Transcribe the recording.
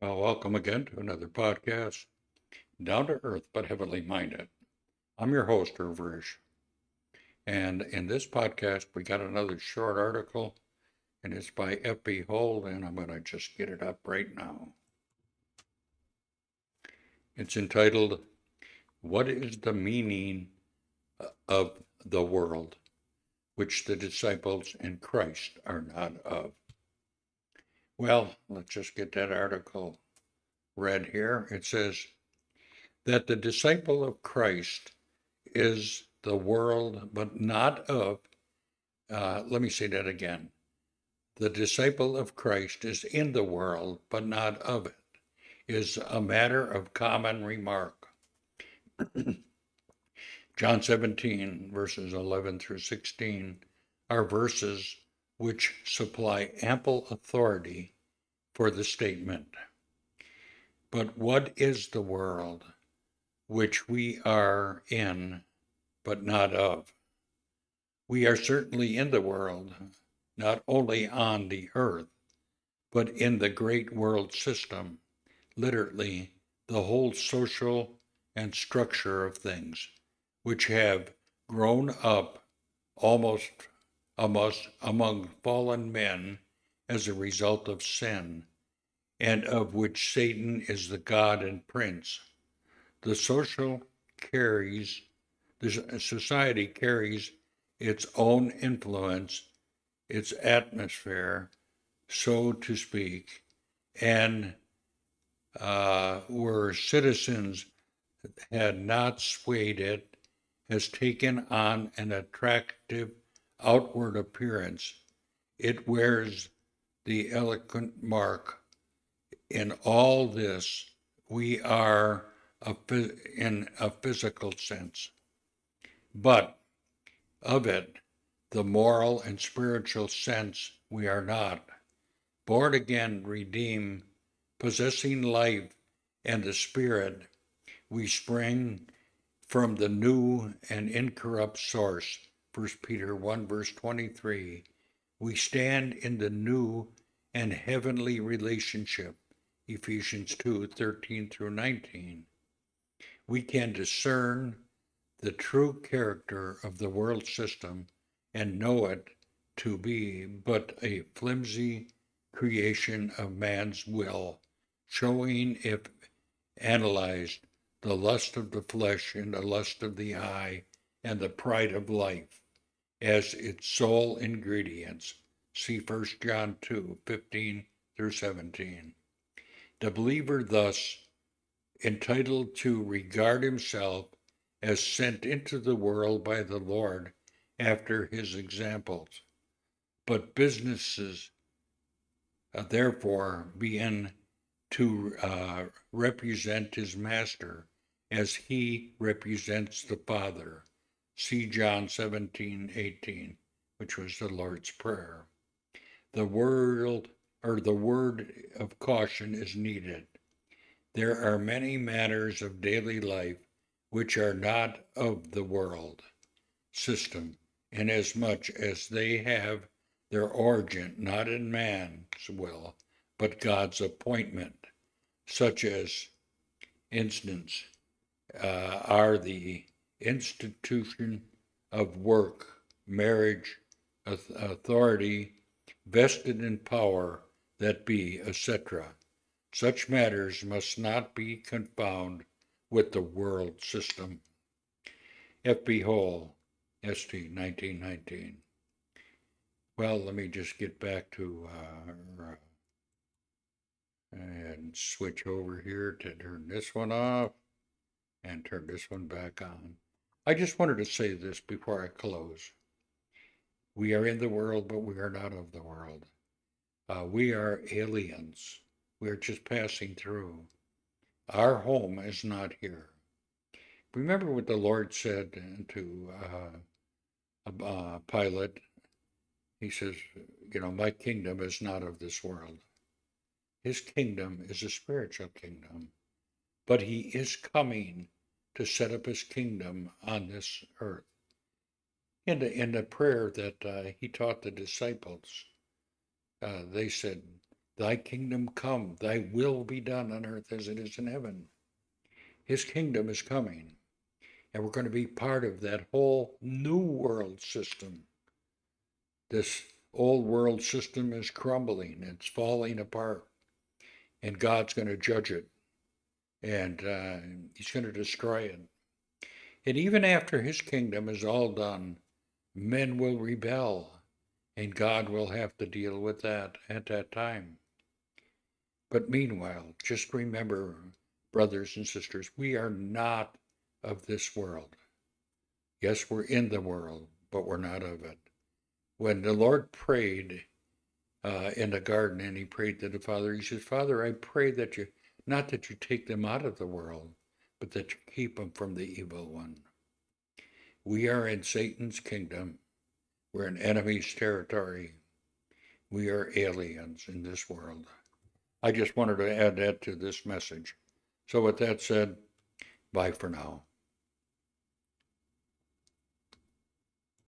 Well, welcome again to another podcast, Down to Earth but Heavenly Minded. I'm your host, Risch, and in this podcast, we got another short article, and it's by F.B. Holt, and I'm going to just get it up right now. It's entitled, What is the Meaning of the World, which the disciples in Christ are not of? Well, let's just get that article read here. It says that the disciple of Christ is the world, but not of. Let me say that again. The disciple of Christ is in the world, but not of it, is a matter of common remark. John 17, verses 11 through 16, are verses which supply ample authority for the statement. But what is the world which we are in, but not of? We are certainly in the world, not only on the earth, but in the great world system, literally the whole social and structure of things, which have grown up almost among fallen men as a result of sin, and of which Satan is the god and prince. The society carries its own influence, its atmosphere, so to speak, and where citizens had not swayed it, has taken on an attractive outward appearance. It wears the eloquent mark. In all this, we are in a physical sense, but of it, the moral and spiritual sense, we are not. Born again, redeemed, possessing life and the Spirit, we spring from the new and incorrupt source. 1 Peter 1, verse 23. We stand in the new and heavenly relationship. Ephesians 2, 13 through 19. We can discern the true character of the world system and know it to be but a flimsy creation of man's will, showing, if analyzed, the lust of the flesh and the lust of the eye and the pride of life as its sole ingredients. See 1 John 2, 15 through 17. The believer thus entitled to regard himself as sent into the world by the Lord after his examples. But businesses, therefore, begin to represent his master as he represents the Father. See John 17:18, which was the Lord's Prayer. The word of caution is needed. There are many matters of daily life which are not of the world system, inasmuch as they have their origin not in man's will, but God's appointment, such as instance are the institution of work, marriage, authority, vested in power that be, etc. Such matters must not be confounded with the world system. F.B. Hall, St. 1919. Well, let me just get back to and switch over here to turn this one off and turn this one back on. I just wanted to say this before I close. We are in the world, but we are not of the world. We are aliens. We are just passing through. Our home is not here. Remember what the Lord said to Pilate. He says, my kingdom is not of this world. His kingdom is a spiritual kingdom, but he is coming to set up his kingdom on this earth. In the prayer that he taught the disciples, they said, Thy kingdom come, thy will be done on earth as it is in heaven. His kingdom is coming, and we're going to be part of that whole new world system. This old world system is crumbling, it's falling apart, and God's going to judge it, and he's going to destroy it. And even after his kingdom is all done, men will rebel, and God will have to deal with that at that time. But meanwhile, just remember, brothers and sisters, we are not of this world. Yes, we're in the world, but we're not of it. When the Lord prayed in the garden and he prayed to the Father, he says, Father, I pray that you, not that you take them out of the world, but that you keep them from the evil one. We are in Satan's kingdom. We're in enemy's territory. We are aliens in this world. I just wanted to add that to this message. So with that said, bye for now.